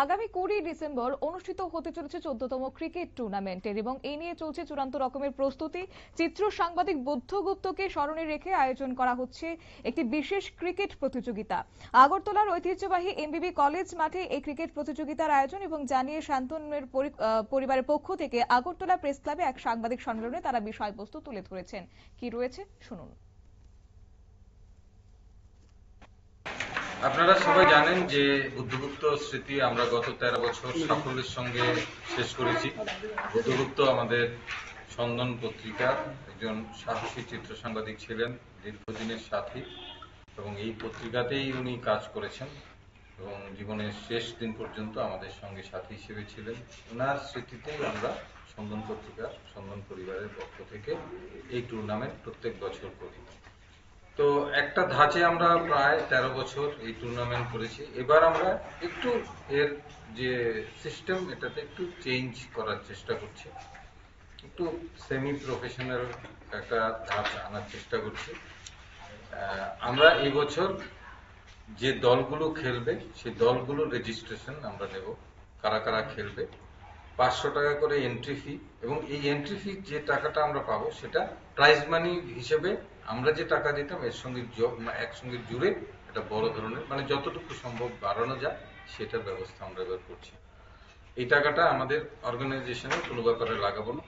আগামী 20 ডিসেম্বর অনুষ্ঠিত হতে চলেছে 14তম ক্রিকেট টুর্নামেন্টের এবং এই নিয়ে চলছে চূড়ান্ত রকমের প্রস্তুতি। চিত্র সাংবাদিক বুদ্ধ গুপ্তকে স্মরণে রেখে আয়োজন করা হচ্ছে একটি বিশেষ ক্রিকেট প্রতিযোগিতা। আগরতলার ঐতিহ্যবাহী এমবিবি কলেজ মাঠে এই ক্রিকেট প্রতিযোগিতার আয়োজন এবং জানিয়ে শান্তনুর পরিবারের পক্ষ থেকে আগরতলা প্রেস ক্লাবে এক সাংবাদিক সম্মেলনে তারা বিষয়বস্তু তুলে ধরেছেন। কি রয়েছে শুনুন। আপনারা সবাই জানেন যে বুদ্ধগুপ্ত স্মৃতি আমরা গত 13 বছর সাফল্যের সঙ্গে শেষ করেছি। বুদ্ধগুপ্ত আমাদের স্পন্দন পত্রিকার একজন সাহসী চিত্র সাংবাদিক ছিলেন, দীর্ঘদিনের সাথী, এবং এই পত্রিকাতেই উনি কাজ করেছেন এবং জীবনের শেষ দিন পর্যন্ত আমাদের সঙ্গে সাথী হিসেবে ছিলেন। ওনার স্মৃতিতেই আমরা স্পন্দন পত্রিকার স্পন্দন পরিবারের পক্ষ থেকে এই টুর্নামেন্ট প্রত্যেক বছর করি। তো একটা ধাঁচে আমরা প্রায় 13 বছর এই টুর্নামেন্ট করেছি। এবার আমরা একটু এর যে সিস্টেম এটাতে একটু চেঞ্জ করার চেষ্টা করছি, একটু সেমি প্রফেশনাল একটা ধাঁচ আনার চেষ্টা করছি। আমরা এই বছর যে দলগুলো খেলবে সেই দলগুলোর রেজিস্ট্রেশন আমরা নেব, কারা কারা খেলবে। 500 টাকা করে এন্ট্রি ফি, এবং এই এন্ট্রি ফি যে টাকাটা আমরা পাবো সেটা প্রাইজ মানি হিসেবে আমরা যে টাকা দিতাম এর সঙ্গে একসঙ্গে জুড়ে একটা বড় ধরনের, মানে যতটুকু সম্ভব বাড়ানো যায় সেটার ব্যবস্থা আমরা এবার করছি। এই টাকাটা আমাদের অর্গানাইজেশনের কোনো ব্যাপারে লাগাবো না,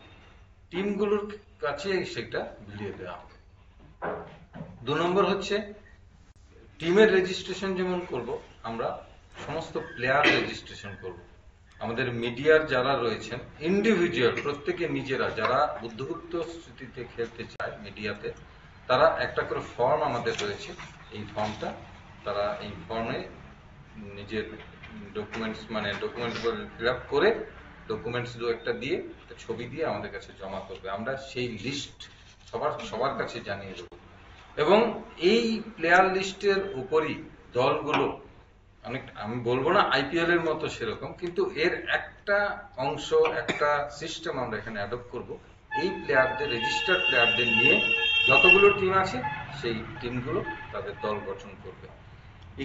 টিমগুলোর কাছে সেটা বিলিয়ে দেওয়া হবে। 2 নম্বর হচ্ছে টিমের রেজিস্ট্রেশন যেমন করব, আমরা সমস্ত প্লেয়ার রেজিস্ট্রেশন করব। আমাদের মিডিয়ার যারা রয়েছেন ইন্ডিভিজুয়াল প্রত্যেকে নিজেরা যারা বুদ্ধগুপ্ত স্মৃতিতে খেলতে চায় মিডিয়াতে, তারা একটা করে ফর্ম আমাদের রয়েছে। এই ফর্মটা তারা এই ফর্মে নিজের ডকুমেন্টস ফিল আপ করে ডকুমেন্টস একটা দিয়ে একটা ছবি দিয়ে আমাদের কাছে জমা করবে। আমরা সেই লিস্ট সবার কাছে জানিয়ে দেবো, এবং এই প্লেয়ার লিস্টের উপরই দলগুলো অনেক, আমি বলবো না আইপিএল এর মতো সেরকম, কিন্তু এর একটা অংশ, একটা সিস্টেম আমরা এখানে অ্যাডপ্ট করব। এই প্লেয়ারদের, রেজিস্টার্ড প্লেয়ারদের নিয়ে যতগুলো টিম আছে সেই টিমগুলো তাদের দল গঠন করবে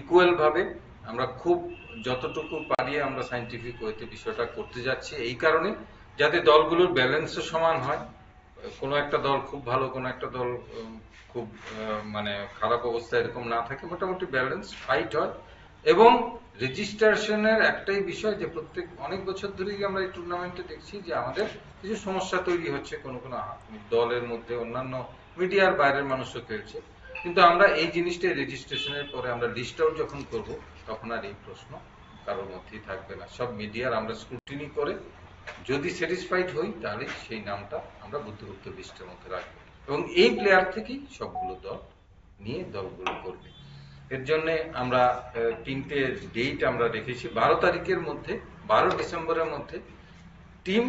ইকুয়াল ভাবে। আমরা খুব যতটুকু পারি আমরা সায়েন্টিফিক ওয়েতে বিষয়টা করতে যাচ্ছি, এই কারণে যাতে দলগুলোর ব্যালেন্সও সমান হয়। কোনো একটা দল খুব ভালো, কোনো একটা দল খুব মানে খারাপ অবস্থায় এরকম না থাকে, মোটামুটি ব্যালেন্স ফাইট হয়। এবং রেজিস্ট্রেশনের একটাই বিষয় যে অনেক বছর ধরেই আমরা এই টুর্নামেন্টে দেখছি যে আমাদের কিছু সমস্যা তৈরি হচ্ছে, কোনো দলের মধ্যে অন্যান্য মিডিয়ার বাইরের মানুষও খেলছে, কিন্তু আমরা এই জিনিসটা রেজিস্ট্রেশনের পরে আমরা লিস্ট আউট যখন করব তখন আর এই প্রশ্ন কারোর মধ্যেই থাকবে না। সব মিডিয়ার আমরা স্ক্রুটিনি করে যদি স্যাটিসফাইড হই তাহলে সেই নামটা আমরা বুদ্ধগুপ্ত লিস্টের মধ্যে রাখবো, এবং এই প্লেয়ার থেকেই সবগুলো দল নিয়ে দলগুলো করবে। এর জন্য আমরা 3টে ডেট আমরা রেখেছি। 12 তারিখের মধ্যে, 12 ডিসেম্বরের মধ্যে টিম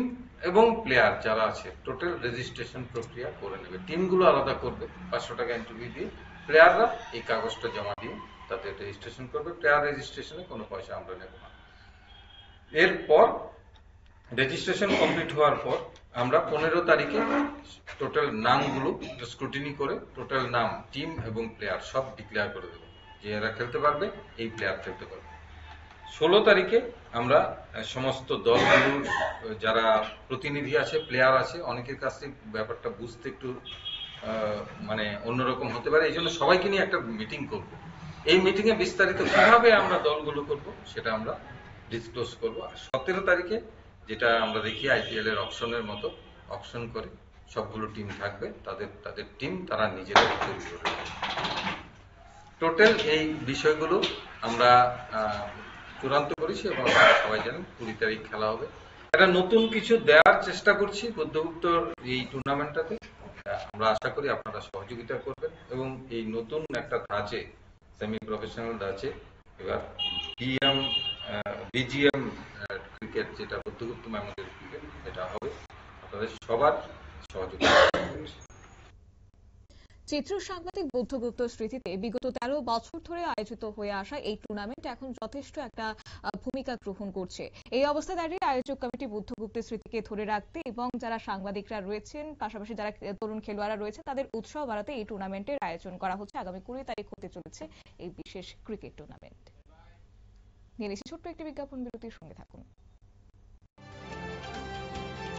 এবং প্লেয়ার যারা আছে টোটাল রেজিস্ট্রেশন প্রক্রিয়া করে নেবে। টিমগুলো আলাদা করবে 500 টাকা এন্ট্রি দিয়ে, প্লেয়াররা এই কাগজটা জমা দিয়ে তাদের রেজিস্ট্রেশন করবে। প্লেয়ার রেজিস্ট্রেশনে কোনো পয়সা আমরা নেব না। এরপর রেজিস্ট্রেশন কমপ্লিট হওয়ার পর আমরা 15 তারিখে টোটাল নামগুলো স্ক্রুটিনি করে টোটাল নাম, টিম এবং প্লেয়ার সব ডিক্লেয়ার করে দেবো যে এরা খেলতে পারবে, এই প্লেয়ার খেলতে পারবে। 16 তারিখে আমরা সমস্ত দলগুলোর যারা প্রতিনিধি আছে, প্লেয়ার আছে, অনেকের কাছ থেকে ব্যাপারটা বুঝতে একটু মানে অন্যরকম হতে পারে, এই জন্য সবাইকে নিয়ে একটা মিটিং করব। এই মিটিংয়ে বিস্তারিত কিভাবে আমরা দলগুলো করব সেটা আমরা ডিসক্লোজ করব। আর 17 তারিখে যেটা আমরা দেখি আইপিএল এর অপশনের মতো, অপশন করে সবগুলো টিম থাকবে, তাদের টিম তারা নিজেরা তৈরি করবে। টোটাল এই বিষয়গুলো আমরা চূড়ান্ত করেছি এবং আপনারা সবাই জানেন 20 তারিখ খেলা হবে। একটা নতুন কিছু দেওয়ার চেষ্টা করছি বুদ্ধগুপ্তর এই টুর্নামেন্টটাতে। আমরা আশা করি আপনারা সহযোগিতা করবেন, এবং এই নতুন একটা ধাঁচে, সেমি প্রফেশনাল ধাঁচে এবার বিজিএম ক্রিকেট, যেটা বুদ্ধগুপ্ত মেমোরিয়াল ক্রিকেট, এটা হবে। আপনাদের সবার সহযোগিতা। চিত্র সাংবাদিক বুদ্ধগুপ্ত স্মৃতিতে বিগত 13 বছর ধরে আয়োজিত হয়ে আসা এই টুর্নামেন্ট এখন যথেষ্ট একটা ভূমিকা গ্রহণ করছে। এই অবস্থায় দাঁড়িয়ে আয়োজক কমিটি বুদ্ধগুপ্তের স্মৃতিকে ধরে রাখতে এবং যারা সাংবাদিকরা রয়েছেন, পাশাপাশি যারা তরুণ খেলোয়াড়রা রয়েছে, তাদের উৎসাহ বাড়াতে এই টুর্নামেন্টের আয়োজন করা হচ্ছে। আগামী 20 তারিখ হতে চলেছে এই বিশেষ ক্রিকেট টুর্নামেন্ট। নিয়ে নিচ্ছি ছোট্ট একটি বিজ্ঞাপন বিরতির সঙ্গে থাকুন।